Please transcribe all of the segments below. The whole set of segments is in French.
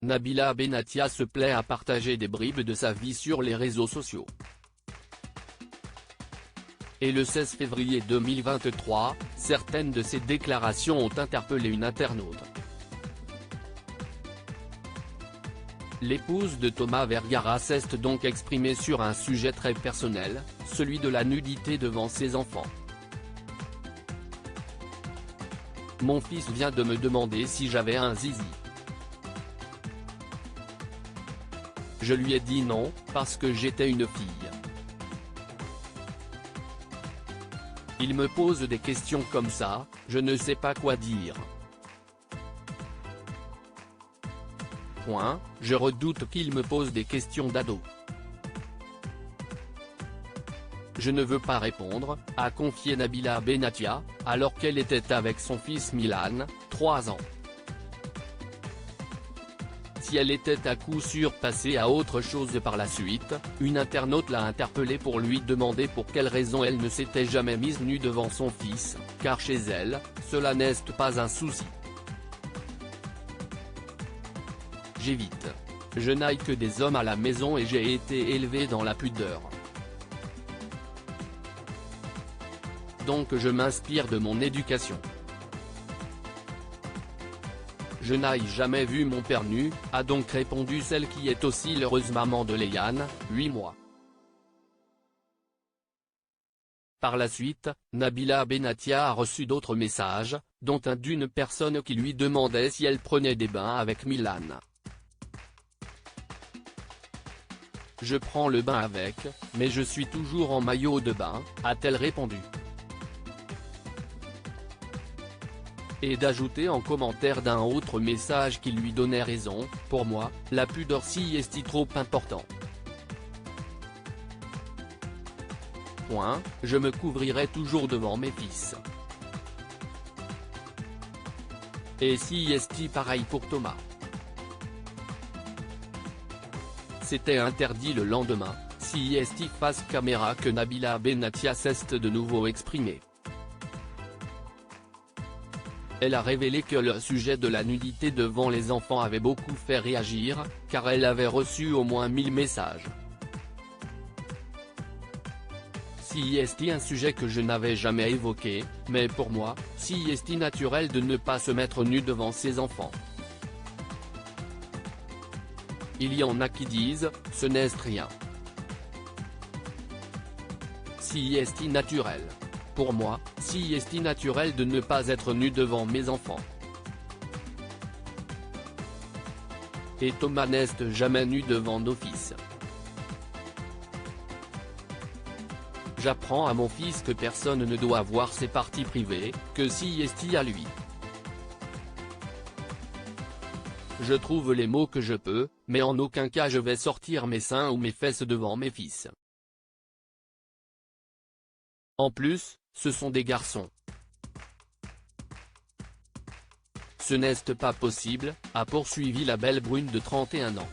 Nabila Benatia se plaît à partager des bribes de sa vie sur les réseaux sociaux. Et le 16 février 2023, certaines de ses déclarations ont interpellé une internaute. L'épouse de Thomas Vergara s'est donc exprimée sur un sujet très personnel, celui de la nudité devant ses enfants. Mon fils vient de me demander si j'avais un zizi. Je lui ai dit non, parce que j'étais une fille. Il me pose des questions comme ça, je ne sais pas quoi dire. Je redoute qu'il me pose des questions d'ado. Je ne veux pas répondre, a confié Nabila Benatia, alors qu'elle était avec son fils Milan, 3 ans. Si elle était à coup sûr passée à autre chose par la suite, une internaute l'a interpellée pour lui demander pour quelle raison elle ne s'était jamais mise nue devant son fils, car chez elle, cela n'est pas un souci. J'évite. Je n'aille que des hommes à la maison et j'ai été élevé dans la pudeur. Donc je m'inspire de mon éducation. Je n'aille jamais vu mon père nu, a donc répondu celle qui est aussi l'heureuse maman de Léane, 8 mois. Par la suite, Nabila Benatia a reçu d'autres messages, dont un d'une personne qui lui demandait si elle prenait des bains avec Milan. Je prends le bain avec, mais je suis toujours en maillot de bain, a-t-elle répondu. Et d'ajouter en commentaire d'un autre message qui lui donnait raison, pour moi, la pudeur si est trop important. Je me couvrirai toujours devant mes fils. Et si est pareil pour Thomas. C'était interdit le lendemain, si est face caméra que Nabila Benatia s'est de nouveau exprimée. Elle a révélé que le sujet de la nudité devant les enfants avait beaucoup fait réagir, car elle avait reçu au moins 1000 messages. Si est un sujet que je n'avais jamais évoqué, mais pour moi, si est naturel de ne pas se mettre nu devant ses enfants. Il y en a qui disent, ce n'est rien. Si est naturel. Pour moi, si est naturel de ne pas être nu devant mes enfants. Et Thomas n'est jamais nu devant nos fils. J'apprends à mon fils que personne ne doit voir ses parties privées, que si est à lui. Je trouve les mots que je peux, mais en aucun cas je vais sortir mes seins ou mes fesses devant mes fils. En plus, ce sont des garçons. Ce n'est pas possible, a poursuivi la belle brune de 31 ans.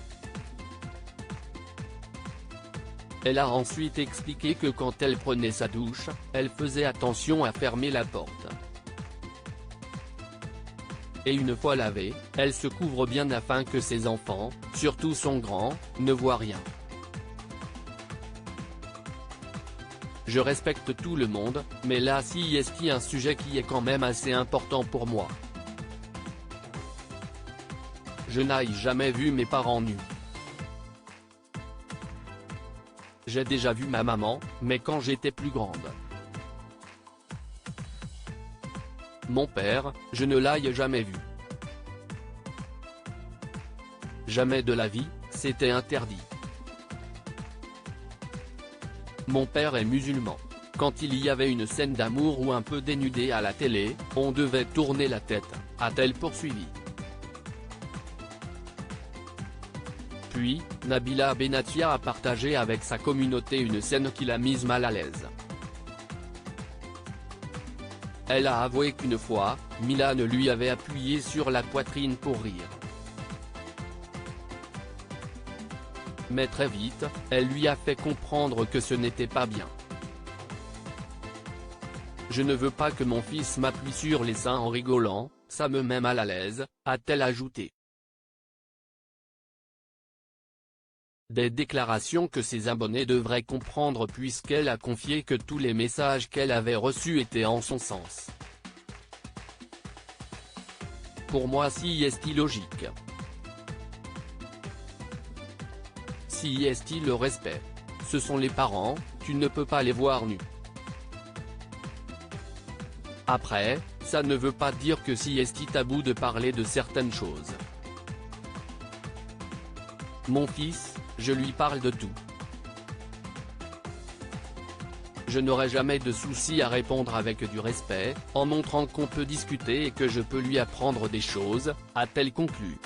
Elle a ensuite expliqué que quand elle prenait sa douche, elle faisait attention à fermer la porte. Et une fois lavée, elle se couvre bien afin que ses enfants, surtout son grand, ne voient rien. Je respecte tout le monde, mais là si est un sujet qui est quand même assez important pour moi. Je n'aille jamais vu mes parents nus. J'ai déjà vu ma maman, mais quand j'étais plus grande. Mon père, je ne l'aille jamais vu. Jamais de la vie, c'était interdit. Mon père est musulman. Quand il y avait une scène d'amour ou un peu dénudé à la télé, on devait tourner la tête, a-t-elle poursuivi. Puis, Nabila Benatia a partagé avec sa communauté une scène qui l'a mise mal à l'aise. Elle a avoué qu'une fois, Milan lui avait appuyé sur la poitrine pour rire. Mais très vite, elle lui a fait comprendre que ce n'était pas bien. Je ne veux pas que mon fils m'appuie sur les seins en rigolant, ça me met mal à l'aise, a-t-elle ajouté. Des déclarations que ses abonnés devraient comprendre puisqu'elle a confié que tous les messages qu'elle avait reçus étaient en son sens. Pour moi, si est-il logique. Si est-il le respect. Ce sont les parents, tu ne peux pas les voir nus. Après, ça ne veut pas dire que si est-il tabou de parler de certaines choses. Mon fils, je lui parle de tout. Je n'aurai jamais de souci à répondre avec du respect, en montrant qu'on peut discuter et que je peux lui apprendre des choses, a-t-elle conclu.